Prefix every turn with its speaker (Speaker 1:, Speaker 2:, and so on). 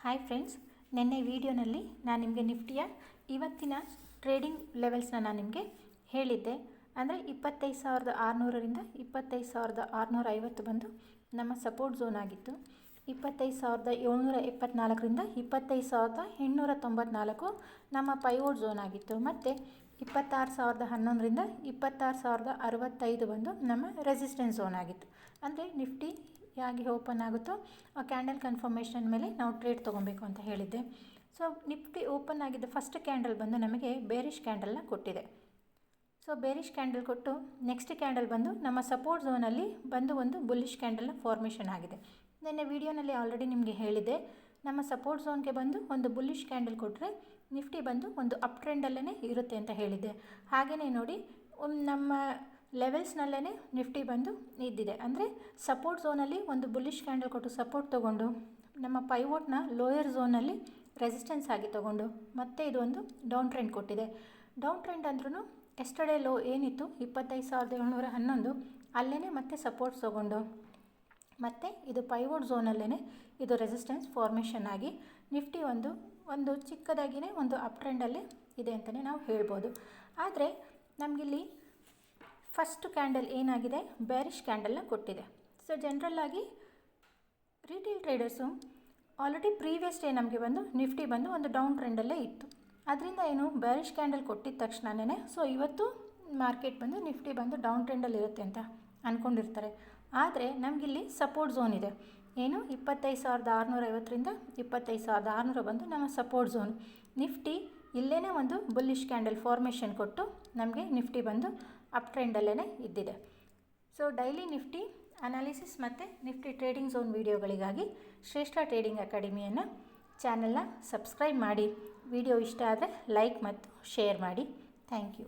Speaker 1: Hi friends, ನಿನ್ನೆ ವಿಡಿಯೋನಲ್ಲಿ ನಾನು ನಿಮಗೆ ನಿಫ್ಟಿಯ ಇವತ್ತಿನ ಟ್ರೇಡಿಂಗ್ ಲೆವೆಲ್ಸ್ನ ನಾನು ನಿಮಗೆ ಹೇಳಿದ್ದೆ. ಅಂದರೆ 25,600ರಿಂದ 25,650 ಬಂದು ನಮ್ಮ ಸಪೋರ್ಟ್ ಝೋನ್ ಆಗಿತ್ತು. 25,774ರಿಂದ 25,894 ನಮ್ಮ ಪೈವೋಟ್ ಝೋನ್ ಆಗಿತ್ತು. ಮತ್ತು 26,011ರಿಂದ 26,065 ಬಂದು ನಮ್ಮ ರೆಸಿಸ್ಟೆನ್ಸ್ ಝೋನ್ ಆಗಿತ್ತು. ಅಂದರೆ ನಿಫ್ಟಿ ಹೇಗೆ ಓಪನ್ ಆಗುತ್ತೋ ಆ ಕ್ಯಾಂಡಲ್ ಕನ್ಫರ್ಮೇಷನ್ ಮೇಲೆ ನಾವು ಟ್ರೇಡ್ ತೊಗೊಬೇಕು ಅಂತ ಹೇಳಿದ್ದೆ. ಸೊ ನಿಫ್ಟಿ ಓಪನ್ ಆಗಿದ್ದ ಫಸ್ಟ್ ಕ್ಯಾಂಡಲ್ ಬಂದು ನಮಗೆ ಬೇರಿಷ್ ಕ್ಯಾಂಡಲ್ನ ಕೊಟ್ಟಿದೆ. ಸೊ ಬೇರಿಷ್ ಕ್ಯಾಂಡಲ್ ಕೊಟ್ಟು ನೆಕ್ಸ್ಟ್ ಕ್ಯಾಂಡಲ್ ಬಂದು ನಮ್ಮ ಸಪೋರ್ಟ್ ಝೋನಲ್ಲಿ ಬಂದು ಒಂದು ಬುಲ್ಲಿಷ್ ಕ್ಯಾಂಡಲ್ನ ಫಾರ್ಮೇಷನ್ ಆಗಿದೆ. ನಿನ್ನೆ ವಿಡಿಯೋನಲ್ಲಿ ಆಲ್ರೆಡಿ ನಿಮಗೆ ಹೇಳಿದೆ, ನಮ್ಮ ಸಪೋರ್ಟ್ ಝೋನ್ಗೆ ಬಂದು ಒಂದು ಬುಲ್ಲಿಷ್ ಕ್ಯಾಂಡಲ್ ಕೊಟ್ಟರೆ ನಿಫ್ಟಿ ಬಂದು ಒಂದು ಅಪ್ ಟ್ರೆಂಡಲ್ಲೇ ಇರುತ್ತೆ ಅಂತ ಹೇಳಿದ್ದೆ. ಹಾಗೆಯೇ ನೋಡಿ, ನಮ್ಮ ಲೆವೆಲ್ಸ್ನಲ್ಲೇ ನಿಫ್ಟಿ ಬಂದು ಇದ್ದಿದೆ. ಅಂದರೆ ಸಪೋರ್ಟ್ ಝೋನಲ್ಲಿ ಒಂದು ಬುಲ್ಲಿಷ್ ಕ್ಯಾಂಡಲ್ ಕೊಟ್ಟು ಸಪೋರ್ಟ್ ತೊಗೊಂಡು ನಮ್ಮ ಪೈವೋಟ್ನ ಲೋಯರ್ ಝೋನಲ್ಲಿ ರೆಸಿಸ್ಟೆನ್ಸ್ ಆಗಿ ತೊಗೊಂಡು ಮತ್ತೆ ಇದು ಒಂದು ಡೌನ್ ಟ್ರೆಂಡ್ ಕೊಟ್ಟಿದೆ. ಡೌನ್ ಟ್ರೆಂಡ್ ಅಂದ್ರೂ ಎಸ್ಟರ್ಡೇ ಲೋ ಏನಿತ್ತು 25,711 ಅಲ್ಲೇ ಮತ್ತೆ ಸಪೋರ್ಟ್ ತೊಗೊಂಡು ಮತ್ತು ಇದು ಪೈವೋಟ್ ಝೋನಲ್ಲೇ ಇದು ರೆಸಿಸ್ಟೆನ್ಸ್ ಫಾರ್ಮೇಷನ್ ಆಗಿ ನಿಫ್ಟಿ ಒಂದು ಚಿಕ್ಕದಾಗಿಯೇ ಒಂದು ಅಪ್ ಟ್ರೆಂಡಲ್ಲೇ ಇದೆ ಅಂತಲೇ ನಾವು ಹೇಳ್ಬೋದು. ಆದರೆ ನಮಗಿಲ್ಲಿ ಫಸ್ಟ್ ಕ್ಯಾಂಡಲ್ ಏನಾಗಿದೆ, ಬೇರಿಷ್ ಕ್ಯಾಂಡಲ್ನ ಕೊಟ್ಟಿದೆ. ಸೊ ಜನರಲ್ಲಾಗಿ retail traders already previous day ನಮಗೆ ಬಂದು ನಿಫ್ಟಿ ಬಂದು ಒಂದು ಡೌನ್ ಟ್ರೆಂಡಲ್ಲೇ ಇತ್ತು. ಅದರಿಂದ ಏನು ಬೇರಿಷ್ ಕ್ಯಾಂಡಲ್ ಕೊಟ್ಟಿದ್ದ ತಕ್ಷಣವೇ ಸೊ ಇವತ್ತು ಮಾರ್ಕೆಟ್ ಬಂದು ನಿಫ್ಟಿ ಬಂದು ಡೌನ್ ಟ್ರೆಂಡಲ್ಲಿ ಇರುತ್ತೆ ಅಂತ ಅಂದ್ಕೊಂಡಿರ್ತಾರೆ. ಆದರೆ ನಮಗಿಲ್ಲಿ ಸಪೋರ್ಟ್ ಝೋನ್ ಇದೆ. ಏನು 25,650ರಿಂದ 25,600 ಬಂದು ನಮ್ಮ ಸಪೋರ್ಟ್ ಝೋನ್. ನಿಫ್ಟಿ ಇಲ್ಲೇ ಒಂದು ಬುಲ್ಲಿಷ್ ಕ್ಯಾಂಡಲ್ ಫಾರ್ಮೇಷನ್ ಕೊಟ್ಟು ನಮಗೆ ನಿಫ್ಟಿ ಬಂದು ಅಪ್ ಟ್ರೆಂಡಲ್ಲೇ ಇದ್ದಿದೆ. ಸೊ ಡೈಲಿ ನಿಫ್ಟಿ ಅನಾಲಿಸಿಸ್ ಮತ್ತು ನಿಫ್ಟಿ ಟ್ರೇಡಿಂಗ್ ಝೋನ್ ವೀಡಿಯೋಗಳಿಗಾಗಿ ಶ್ರೇಷ್ಠ ಟ್ರೇಡಿಂಗ್ ಅಕಾಡೆಮಿಯನ್ನು ಚಾನಲ್ನ ಸಬ್ಸ್ಕ್ರೈಬ್ ಮಾಡಿ. ವಿಡಿಯೋ ಇಷ್ಟ ಆದರೆ ಲೈಕ್ ಮತ್ತು ಶೇರ್ ಮಾಡಿ. Thank you.